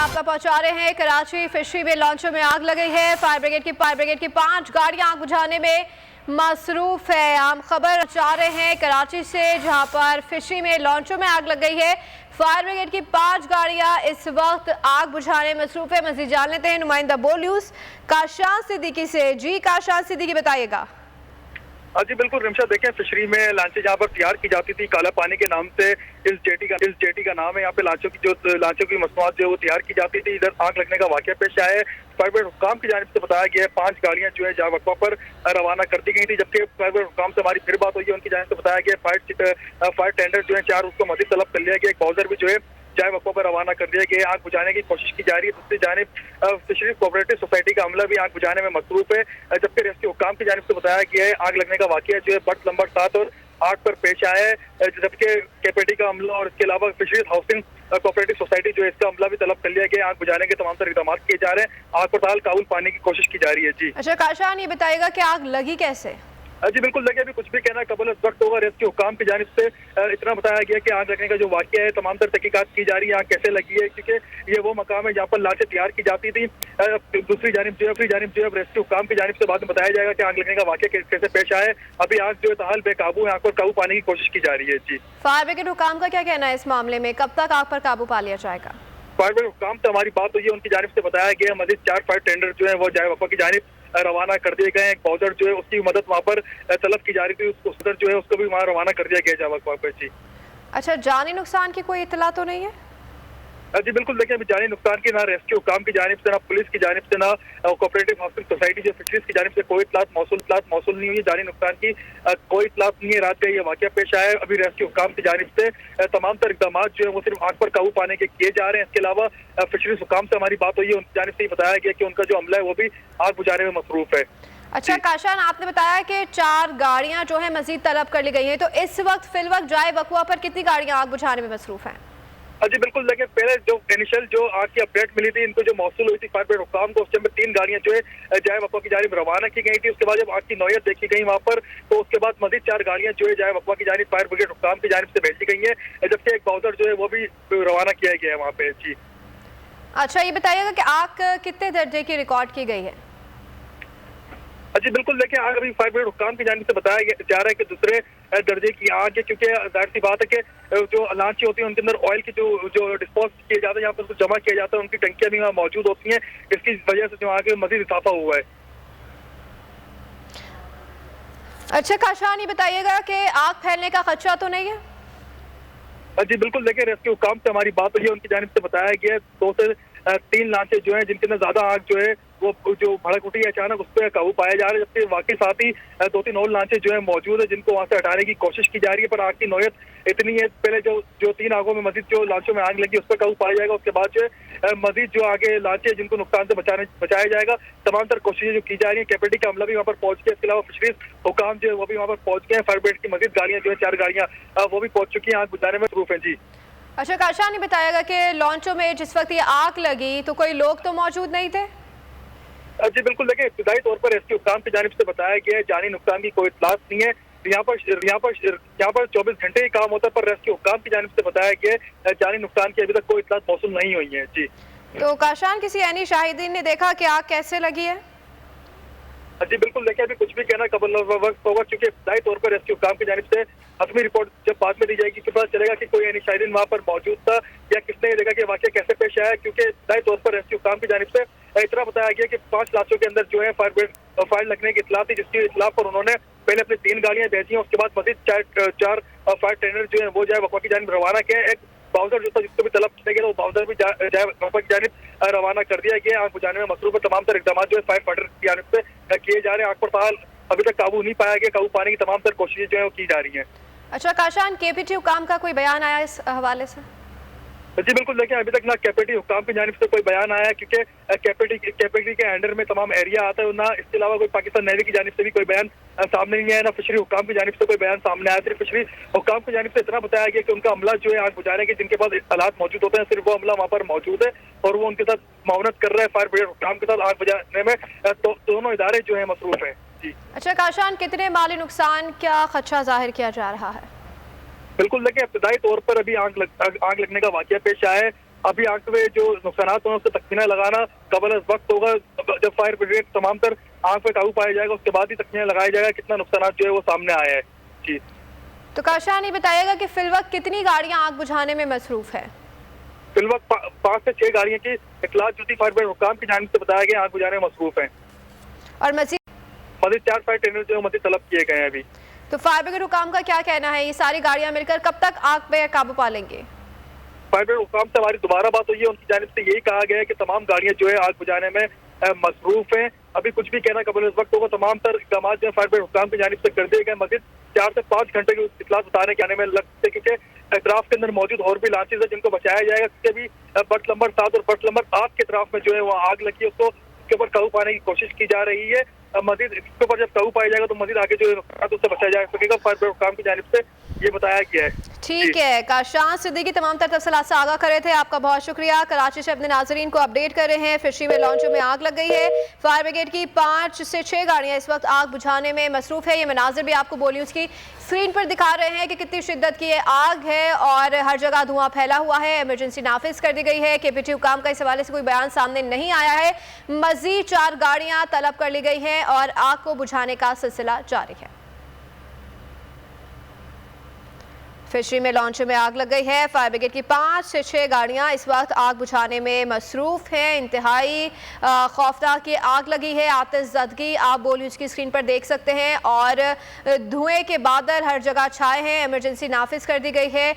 आपका पहुंचा रहे हैं। कराची फिशरी में लॉन्चों में आग लग गई है। फायर ब्रिगेड की 5 गाड़ियां आग बुझाने में मसरूफ है। हम खबर पहुंचा रहे हैं कराची से, जहां पर फिशरी में लॉन्चों में आग लग गई है। फायर ब्रिगेड की 5 गाड़ियां इस वक्त आग बुझाने में मसरूफ है। मजीद जान लेते हैं नुमाइंदा बोल न्यूज काशान सिद्दीकी से। जी काशान सिद्दीकी, बताइएगा। जी बिल्कुल रिमशा, देखें फिशरी में लांचें जहाँ पर तैयार की जाती थी काला पानी के नाम से, इस जेटी का नाम है। यहाँ पे लांचों की मसनूआत जो है वो तैयार की जाती थी। इधर आग लगने का वाकया पेश आया है। फायर ब्रिगेड हुकाम की जानिब से बताया गया है 5 गाड़ियां जो है जहाँ वक्फा पर रवाना कर दी गई थी। जबकि फायर ब्रिगेड हुकाम से हमारी फिर बात हुई है, उनकी जानिब से बताया गया फायर टेंडर जो है 4 उसको मजीद तलब कर लिया गया। एक बाउजर भी जो है जाए वक्फा पर रवाना कर दिया गया। आग बुझाने की कोशिश की जा रही है। दूसरी जानिब फिशरीज कोऑपरेटिव सोसाइटी का अमला भी आग बुझाने में मसरूफ है। जबकि रेस्क्यू हुकाम की जानिब से बताया गया है आग लगने का वाकया जो है बट नंबर 7 और 8 पर पेश आया है। जबकि केपेटी का अमला और इसके अलावा फिशरीज हाउसिंग कोऑपरेटिव सोसाइटी जो है इसका अमला भी तलब कर लिया गया। आग बुझाने के तमाम तरह इकदाम किए जा रहे हैं। आग पर ताल काबू पाने की कोशिश की जा रही है। जी अच्छा काशान, ये बताइएगा कि आग लगी कैसे? जी बिल्कुल, देखिए अभी कुछ भी कहना कबल वक्त होगा। रेस्क्यू हुकाम की जानिब से इतना बताया गया कि आग लगने का जो वाकया है तमाम तरह तहकीकात की जा रही है आग कैसे लगी है, क्योंकि ये वो मकाम है जहाँ पर लाशें तैयार की जाती थी। दूसरी जानिब जो है रेस्क्यू हुकाम की जानिब से बाद में बताया जाएगा कि आग लगने का वाकया कैसे पेश आया है। अभी आग जो है ताल बेकाबू है, आग पर काबू पाने की कोशिश की जा रही है। जी फायर ब्रिगेड हुकाम का क्या कहना है इस मामले में? कब तक आग पर काबू पा लिया जाएगा? फायर ब्रिगेड हुकाम से हमारी बात हुई है, उनकी जानिब से बताया गया मजीद 4 फायर टेंडर जो है वो जाए वफा की जानिब रवाना कर दिए गए हैं। एक बाउजर जो है उसकी मदद वहाँ पर तलब की जा रही थी, उसको जो है उसको भी वहाँ रवाना कर दिया गया जाए वफा पर। जी अच्छा, जानी नुकसान की कोई इतला तो नहीं है? जी बिल्कुल, देखिए अभी जानी नुकसान की ना रेस्क्यू हुकाम की जानिब से, ना पुलिस की जानिब से, ना कोऑपरेटिव हाउसिंग सोसाइटी जो फिशरीज की जानिब से कोई इतलात मौसूल नहीं हुई। जानी नुकसान की कोई इतलात नहीं है। रात का ये वाकया पेश आया है। अभी रेस्क्यू हुकाम की जानिब से तमाम तरह इकदाम जो है वो सिर्फ आग पर काबू पाने के किए जा रहे हैं। इसके अलावा फिशरीज हुकाम से हमारी बात हुई है, उनकी जानिब से ही बताया गया कि उनका जो अमला है वो भी आग बुझाने में मसरूफ है। अच्छा काशान, आपने बताया कि 4 गाड़ियां जो है मजीद तलब कर ली गई हैं, तो इस वक्त फिलवक्त जाए वकवा पर कितनी गाड़ियां आग बुझाने में मसरूफ हैं? जी बिल्कुल, देखिए पहले जो इनिशियल जो आग की अपडेट मिली थी इनको जो मौसूल हुई थी फायर ब्रिगेड हुकाम को, उस टाइम 3 गाड़ियां जो है जाए वकवा की जानिब रवाना की गई थी। उसके बाद जब आग की नौयत देखी गई वहाँ पर, तो उसके बाद मजीद 4 गाड़ियां जो है जाए वकवा की जानिब फायर ब्रिगेड हुकाम की जानिब से भेजी गई है। जबकि एक बाउजर जो है वो भी रवाना किया गया है वहाँ पे। जी अच्छा, ये बताइएगा कि आग कितने दर्जे की रिकॉर्ड की गई है? जी बिल्कुल, देखिए आग अभी फायर ब्रिगेड हुकाम की जानिब से बताया जा रहा है कि दूसरे दर्जे की आग है, क्योंकि जाहिर सी बात है कि जो लांची होती है उनके अंदर ऑयल की जो डिस्पोज किए जाते हैं, यहाँ पर उसको जमा किया जाता है, उनकी टंकियां भी वहाँ मौजूद होती हैं। इसकी वजह से जो आगे मजीद इजाफा हुआ है। अच्छा काशान, ये बताइएगा कि आग फैलने का खदशा तो नहीं है? जी बिल्कुल, देखिए रेस्क्यू हुकाम से हमारी बात हुई है, उनकी जानिब से बताया गया 2 से 3 लांचें जो है जिनके अंदर ज्यादा आग जो है वो जो भड़क उठी है अचानक, उस पर काबू पाया जा रहा है। जबकि वाकई साथ ही 2-3 और लांचें जो है मौजूद है जिनको वहां से हटाने की कोशिश की जा रही है, पर आग की नौयत इतनी है। पहले जो 3 आगों में मजीद जो लांचों में आग लगी उस पर काबू पाया जाएगा। उसके बाद जो है मजीद जो आगे लांचें जिनको नुकसान से बचाया जाएगा, तमाम तरह कोशिशें जो की जा रही है। केपेटी का अमला भी वहाँ पर पहुंच गया। इसके अलावा फिशरीज हुकाम जो है वो भी वहाँ पर पहुंच गए हैं। फायर ब्रिगेड की मजीद गाड़ियां जो है 4 गाड़ियां वो भी पहुंच चुकी हैं, आग बुझाने में मसरूफ है। जी अच्छा काशान, ये बताएगा कि लॉन्चों में जिस वक्त ये आग लगी तो कोई लोग तो मौजूद नहीं थे? जी बिल्कुल, देखिए इब्तदाई तौर पर रेस्क्यू हुकाम की जानिब से बताया गया है जानी नुकसान की कोई इतलात नहीं है। यहाँ पर 24 घंटे ही काम होता है, पर रेस्क्यू हुकाम की जानिब से बताया गया है जानी नुकसान की अभी तक कोई इतलात मौसूल नहीं हुई है। जी तो काशान, किसी यानी शाहिदीन ने देखा कि आग कैसे लगी है? जी बिल्कुल, देखिए अभी कुछ भी कहना कबल वक्त होगा, क्योंकि इब्तदाई तौर पर रेस्क्यू हुकाम की जानिब से हतमी रिपोर्ट जब बाद में दी जाएगी तो पता चलेगा कि कोई यानी शाहिदीन वहाँ पर मौजूद था या किसने ये देखा कि वाकया कैसे पेश आया। क्योंकि इब्तदाई तौर पर रेस्क्यू हुकाम की जानिब से इतना बताया गया कि 5 लाशों के अंदर जो है फायर लगने की इतला थी, जिसकी इतला पर उन्होंने पहले अपनी 3 गाड़ियां भेजी हैं। उसके बाद मजीद 4 फायर टेंडर जो है वो जाए वकवा की जानिब रवाना किया। एक बाउजर जो था जिसको भी तलब किया गया वो बाउजर भी जाए वकवा की जानिब रवाना कर दिया गया। आग बुझाने में मसरूफ है। तमाम तरह इकदाम जो है फायर फाइटर की जानिब से किए जा रहे हैं। आग पर ताल अभी तक काबू नहीं पाया गया। काबू पाने की तमाम तरह कोशिशें जो है वो की जा रही हैं। अच्छा काशान, केपीटी हुकाम का कोई बयान आया इस हवाले से? जी बिल्कुल, देखिए अभी तक ना केपेटी हुकाम की जानिब से कोई बयान आया, क्योंकि केपेटी के अंडर में तमाम एरिया आता है, ना इसके अलावा कोई पाकिस्तान नेवी की जानिब से भी कोई बयान सामने नहीं आया, ना फिशरी हुकाम की जानिब से कोई बयान सामने आया। सिर्फ फिशरी हुकाम की जानिब से इतना बताया गया कि उनका अमला जो है आग बुझाने के जिनके पास हालात मौजूद होते हैं, सिर्फ वो अमला वहाँ पर मौजूद है और वो उनके साथ मावनत कर रहा है फायर ब्रिगेड हुकाम के साथ आग बुझाने में। तो दोनों इदारे जो है मसरूफ है। जी अच्छा काशान, कितने माली नुकसान क्या खदशा जाहिर किया जा रहा है? बिल्कुल, देखिए इब्तदाई तौर पर अभी आग लगने का वाकया पेश आया है। अभी आग में जो नुकसान होंगे उसका तखमीना लगाना कबल वक्त होगा। जब फायर ब्रिगेड तमाम तर आग पे काबू पाया जाएगा उसके बाद ही तखमीना लगाया जाएगा कितना नुकसान जो है वो सामने आया है। जी तो काशान ये बताइएगा कि फिलवक्त कितनी गाड़ियां आग बुझाने में मसरूफ है? फिलवक्त 5 से 6 गाड़ियां की इखलास जुटी फायर ब्रिगेड हुकाम की जानिब से बताया गया आग बुझाने में मसरूफ है और मजीद 4 फायर टेंडर जो मजीद तलब किए गए हैं। अभी तो फायर ब्रिगेड हुकाम का क्या कहना है, ये सारी गाड़ियां मिलकर कब तक आग पे काबू पा लेंगे? फायर ब्रिगेड हुकाम से हमारी दोबारा बात हुई है, उनकी जानिब से यही कहा गया है कि तमाम गाड़ियां जो है आग बुझाने में मसरूफ हैं। अभी कुछ भी कहना कबल इस वक्त होगा। तमाम तर इकदाम जो फायर ब्रिगेड हुकाम की जानिब से कर दिए गए। मजीद 4 से 5 घंटे की इतलात उतारने के आने में लगते क्योंकि एतराफ के अंदर मौजूद और भी लांचेज है जिनको बचाया जाएगा, क्योंकि भी बट नंबर 7 और बट नंबर 8 के तरफ में जो है वो आग लगी है उसको उसके ऊपर काबू पाने की कोशिश की जा रही है। मजीद इसके ऊपर जब काबू पाया जाएगा तो मजीद आगे जो है उससे बचाया जा सकेगा। फायर ब्रिगेड हुकाम की जानिब से ये बताया गया है। ठीक है, काशान सिद्दीकी तमाम तर तफसीलात से आगाह करे थे, आपका बहुत शुक्रिया। कराची से अपने नाजरीन को अपडेट कर रहे हैं। फिशरी में लॉन्चों में आग लग गई है। फायर ब्रिगेड की 5 से 6 गाड़ियां इस वक्त आग बुझाने में मसरूफ है। ये मनाजिर भी आपको बोली उसकी स्क्रीन पर दिखा रहे हैं कि कितनी शिद्दत की ये आग है और हर जगह धुआं फैला हुआ है। इमरजेंसी नाफिज कर दी गई है। केपीटी हुकाम का इस हवाले से कोई बयान सामने नहीं आया है। मजीद 4 गाड़ियां तलब कर ली गई हैं और आग को बुझाने का सिलसिला जारी है। फिशरी में लॉन्च में आग लग गई है। फायर ब्रिगेड की 5 से 6 गाड़ियां इस वक्त आग बुझाने में मसरूफ हैं। इंतहाई खौफनाक ये आग लगी है। आतिशज़दगी आप बोली उसकी स्क्रीन पर देख सकते हैं और धुएं के बादल हर जगह छाए हैं। इमरजेंसी नाफिज कर दी गई है।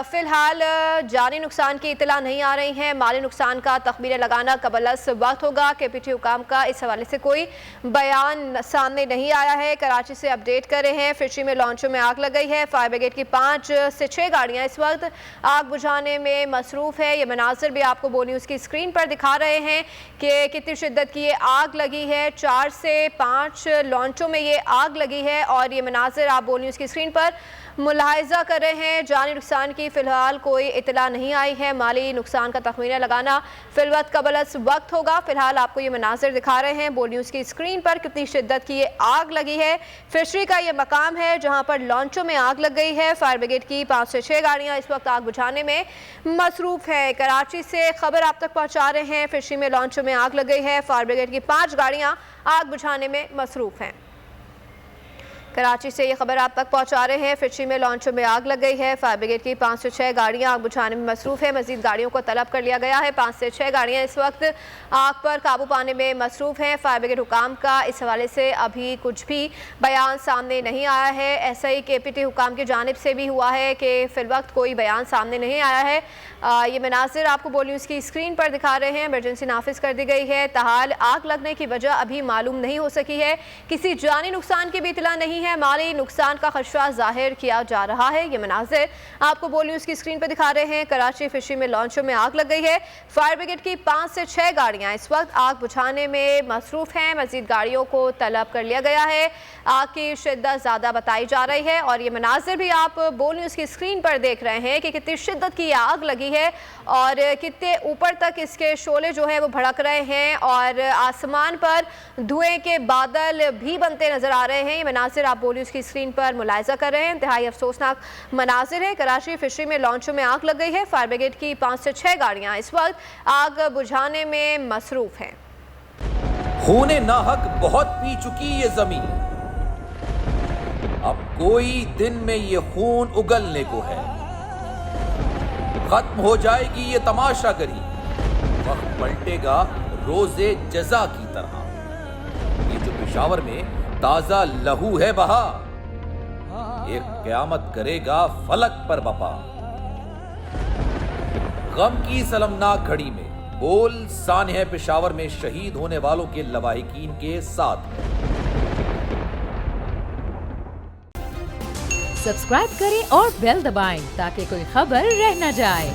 फिलहाल जानी नुकसान की इतला नहीं आ रही है। माली नुकसान का तखमीना लगाना कबलस वक्त होगा। केपीटी हुकाम का इस हवाले से कोई बयान सामने नहीं आया है। कराची से अपडेट कर रहे हैं। फिशरी में लॉन्चों में आग लग गई है। फायर ब्रिगेड की 5 से 6 गाड़ियां इस वक्त आग बुझाने में मसरूफ है। ये मनाजिर भी आपको बोली उसकी स्क्रीन पर दिखा रहे हैं कि कितनी शिद्दत की ये आग लगी है। 4 से 5 लॉन्चों में ये आग लगी है और ये मनाजिर आप बोली उसकी स्क्रीन पर मुलाहिजा कर रहे हैं। जानी नुकसान की फ़िलहाल कोई इतला नहीं आई है। माली नुकसान का तखमीना लगाना फिलवक्त कबलस वक्त होगा। फ़िलहाल आपको ये मनाजिर दिखा रहे हैं बोल न्यूज़ की स्क्रीन पर कितनी शिद्दत की ये आग लगी है। फिशरी का ये मकाम है जहाँ पर लॉन्चों में आग लग गई है। फायर ब्रिगेड की 5 से 6 गाड़ियाँ इस वक्त आग बुझाने में मसरूफ़ है। कराची से खबर आप तक पहुँचा रहे हैं। फिशरी में लॉन्चों में आग लग गई है। फायर ब्रिगेड की 5 गाड़ियाँ आग बुझाने में मसरूफ़ हैं। कराची से ये खबर आप तक पहुंचा रहे हैं। फिशरी में लॉन्चों में आग लग गई है। फायर ब्रिगेड की 5 से 6 गाड़ियां आग बुझाने में मसरूफ है। मजीद गाड़ियों को तलब कर लिया गया है। 5 से 6 गाड़ियां इस वक्त आग पर काबू पाने में मसरूफ हैं। फायर ब्रिगेड हुकाम का इस हवाले से अभी कुछ भी बयान सामने नहीं आया है। ऐसा ही केपीटी हुकाम की जानिब से भी हुआ है कि फिलवक्त कोई बयान सामने नहीं आया है। ये मनाजिर आपको बोली उसकी स्क्रीन पर दिखा रहे हैं। इमरजेंसी नाफिज कर दी गई है। ताहाल आग लगने की वजह अभी मालूम नहीं हो सकी है। किसी जानी नुकसान की भी इतला नहीं है। माली नुकसान का खदशा जाहिर किया जा रहा है। ये मनाजिर आपको बोली उसकी स्क्रीन पर दिखा रहे हैं। कराची फिशरी में लॉन्चों में आग लग गई है। फायर ब्रिगेड की 5 से 6 गाड़ियां इस वक्त आग बुझाने में मसरूफ हैं। मजीद गाड़ियों को तलब कर लिया गया है। आग की शिद्दत ज़्यादा बताई जा रही है और ये मनाजिर भी आप बोली उसकी स्क्रीन पर देख रहे हैं कि कितनी शिद्दत की आग लगी है और कितने ऊपर तक इसके शोले जो है वो भड़क रहे हैं और आसमान पर धुएं के बादल भी बनते नजर आ रहे हैं। ये मनाजिर आप बोली उसकी स्क्रीन पर मुलाहिजा कर रहे हैं। इंतहाई अफसोसनाक मनाजिर है। कराची फिशरी में लॉन्चों में आग लग गई है। फायर ब्रिगेड की 5 से 6 गाड़ियां इस वक्त आग बुझाने में मसरूफ हैं। खूने नाहक बहुत पी चुकी ये जमीन, अब कोई दिन में ये खून उगलने को है। खत्म हो जाएगी ये तमाशागरी, वक्त पलटेगा रोजे जजा की तरह। ये जो पेशावर में ताजा लहू है बहा, एक क़यामत करेगा फलक पर बपा। गम की सलमनाक घड़ी में बोल सानह पेशावर में शहीद होने वालों के लवाहिकीन के साथ। सब्सक्राइब करें और बेल दबाएं ताकि कोई खबर रह न जाए।